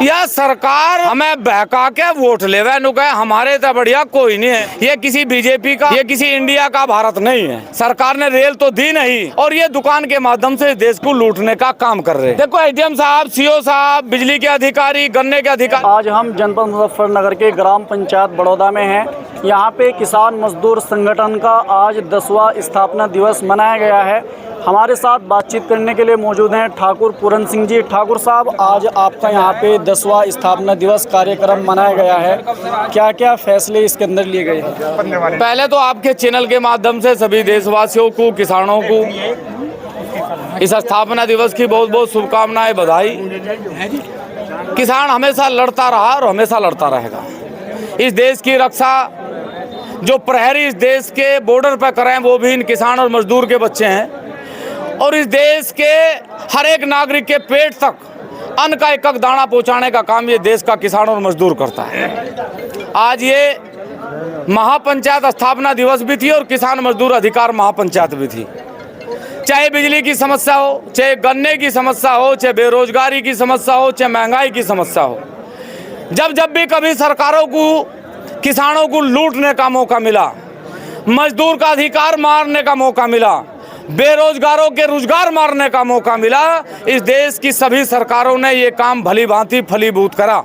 यह सरकार हमें बहका के वोट लेवे नु कहे हमारे तो बढ़िया कोई नहीं है। ये किसी बीजेपी का, ये किसी इंडिया का भारत नहीं है। सरकार ने रेल तो दी नहीं और ये दुकान के माध्यम से देश को लूटने का काम कर रहे हैं। देखो एडीएम साहब, सीओ साहब, बिजली के अधिकारी, गन्ने के अधिकारी। आज हम जनपद मुजफ्फरनगर के ग्राम पंचायत बड़ौदा में हैं। यहाँ पे किसान मजदूर संगठन का आज 10वां स्थापना दिवस मनाया गया है। हमारे साथ बातचीत करने के लिए मौजूद हैं ठाकुर पूरन सिंह जी। ठाकुर साहब, आज आपका यहाँ पे 10वां स्थापना दिवस कार्यक्रम मनाया गया है, क्या क्या फैसले इसके अंदर लिए गए हैं? पहले तो आपके चैनल के माध्यम से सभी देशवासियों को, किसानों को इस स्थापना दिवस की बहुत बहुत शुभकामनाएं, बधाई। किसान हमेशा लड़ता रहा और हमेशा लड़ता रहेगा। इस देश की रक्षा जो प्रहरी इस देश के बॉर्डर पर करें वो भी इन किसान और मजदूर के बच्चे हैं। और इस देश के हर एक नागरिक के पेट तक अन्न का एक एक दाना पहुंचाने का काम ये देश का किसान और मजदूर करता है। आज ये महापंचायत स्थापना दिवस भी थी और किसान मजदूर अधिकार महापंचायत भी थी। चाहे बिजली की समस्या हो, चाहे गन्ने की समस्या हो, चाहे बेरोजगारी की समस्या हो, चाहे महंगाई की समस्या हो, जब भी कभी सरकारों को, किसानों को लूटने का मौका मिला, मजदूर का अधिकार मारने का मौका मिला, बेरोजगारों के रोजगार मारने का मौका मिला, इस देश की सभी सरकारों ने ये काम भली भांति फलीभूत करा।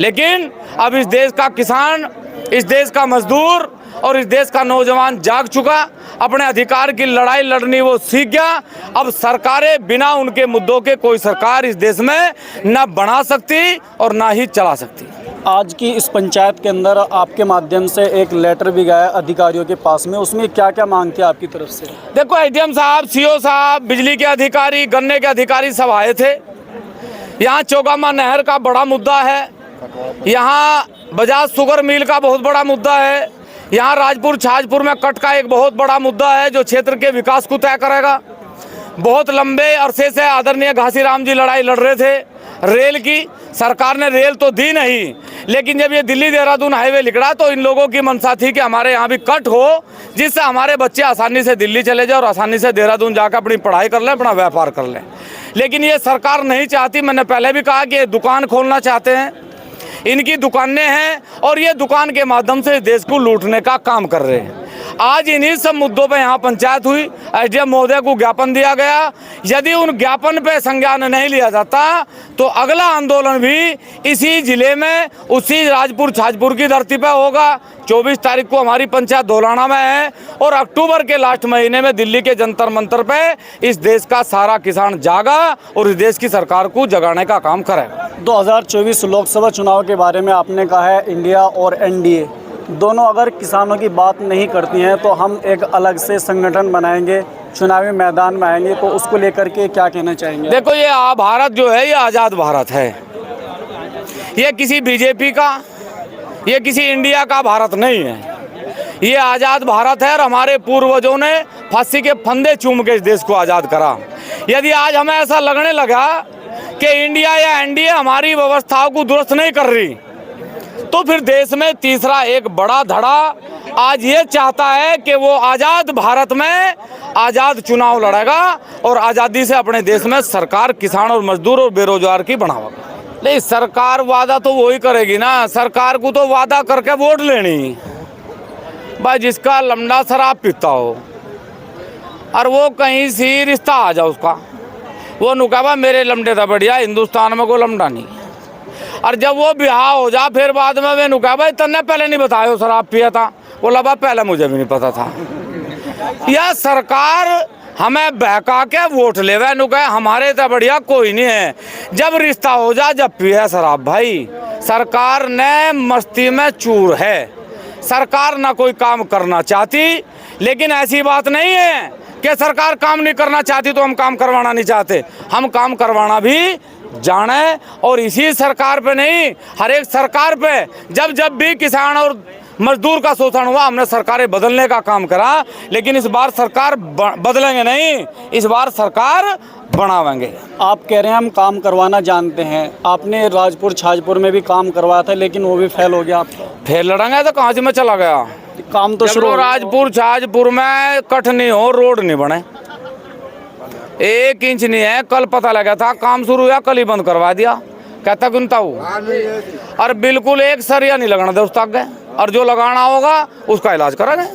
लेकिन अब इस देश का किसान, इस देश का मजदूर और इस देश का नौजवान जाग चुका, अपने अधिकार की लड़ाई लड़नी वो सीख गया। अब सरकारें बिना उनके मुद्दों के कोई सरकार इस देश में न बना सकती और ना ही चला सकती। आज की इस पंचायत के अंदर आपके माध्यम से एक लेटर भी गया अधिकारियों के पास में, उसमें क्या क्या मांग थी आपकी तरफ से? देखो एडीएम साहब, सीओ साहब, बिजली के अधिकारी, गन्ने के अधिकारी सब आए थे। यहाँ चौगामा नहर का बड़ा मुद्दा है, यहाँ बजाज शुगर मिल का बहुत बड़ा मुद्दा है, यहाँ राजपुर छाजपुर में कट का एक बहुत बड़ा मुद्दा है जो क्षेत्र के विकास को तय करेगा। बहुत लंबे अरसे से आदरणीय घासीराम जी लड़ाई लड़ रहे थे रेल की। सरकार ने रेल तो दी नहीं, लेकिन जब ये दिल्ली देहरादून हाईवे निकला तो इन लोगों की मंशा थी कि हमारे यहाँ भी कट हो, जिससे हमारे बच्चे आसानी से दिल्ली चले जाए और आसानी से देहरादून जाकर अपनी पढ़ाई कर लें, अपना व्यापार कर लें। लेकिन ये सरकार नहीं चाहती। मैंने पहले भी कहा कि ये दुकान खोलना चाहते हैं, इनकी दुकानें हैं और ये दुकान के माध्यम से देश को लूटने का काम कर रहे हैं। आज इन्हीं सब मुद्दों पे यहाँ पंचायत हुई। एसडीएम महोदय को ज्ञापन दिया गया। यदि उन ज्ञापन पे संज्ञान नहीं लिया जाता तो अगला आंदोलन भी इसी जिले में, उसी राजपुर छाजपुर की धरती पे होगा। 24 तारीख को हमारी पंचायत धौलाना में है और अक्टूबर के लास्ट महीने में दिल्ली के जंतर मंतर पे इस देश का सारा किसान जागा और इस देश की सरकार को जगाने का काम करेगा। 2024 लोकसभा चुनाव के बारे में आपने कहा है इंडिया और एनडीए दोनों अगर किसानों की बात नहीं करती हैं तो हम एक अलग से संगठन बनाएंगे, चुनावी मैदान में आएंगे, तो उसको लेकर के क्या कहना चाहेंगे? देखो ये भारत जो है ये आज़ाद भारत है। ये किसी बीजेपी का, ये किसी इंडिया का भारत नहीं है। ये आज़ाद भारत है और हमारे पूर्वजों ने फांसी के फंदे चूम के इस देश को आज़ाद करा। यदि आज हमें ऐसा लगने लगा कि इंडिया या एनडीए हमारी व्यवस्थाओं को दुरुस्त नहीं कर रही, तो फिर देश में तीसरा एक बड़ा धड़ा आज ये चाहता है कि वो आज़ाद भारत में आज़ाद चुनाव लड़ेगा और आज़ादी से अपने देश में सरकार किसान और मजदूर और बेरोजगार की बढ़ावेगा। नहीं, सरकार वादा तो वही करेगी ना। सरकार को तो वादा करके वोट लेनी भाई, जिसका लमड़ा शराब पीता हो और वो कहीं से रिश्ता आ जाए उसका, वो नुकाबा मेरे लमड़े था बढ़िया, हिंदुस्तान में कोई लमड़ा नहीं। और जब वो बिहार हो जा फिर बाद में वे नुका भाई तन्ने पहले नहीं बताया शराब पिया था, बोला भाई पहले मुझे भी नहीं पता था। यह सरकार हमें बहका के वोट लेवे नुका हमारे तो बढ़िया कोई नहीं है। जब रिश्ता हो जा, जब पिया शराब भाई, सरकार ने मस्ती में चूर है। सरकार ना कोई काम करना चाहती, लेकिन ऐसी बात नहीं है कि सरकार काम नहीं करना चाहती तो हम काम करवाना नहीं चाहते। हम काम करवाना भी जाने और इसी सरकार पे नहीं, हर एक सरकार पे जब भी किसान और मजदूर का शोषण हुआ हमने सरकारें बदलने का काम करा। लेकिन इस बार सरकार बदलेंगे नहीं, इस बार सरकार बनावेंगे। आप कह रहे हैं हम काम करवाना जानते हैं, आपने राजपुर छाजपुर में भी काम करवाया था लेकिन वो भी फेल हो गया। फेल लड़ेंगे तो कहाँ से मैं चला गया? काम तो शुरू। राजपुर छाजपुर में कट नहीं हो, रोड नहीं बने, 1 इंच नहीं है। कल पता लगा था काम शुरू हुआ, कल ही बंद करवा दिया। कहता गुनता हूँ और बिल्कुल एक सरिया नहीं लगाना दे उस तक, और जो लगाना होगा उसका इलाज करेंगे।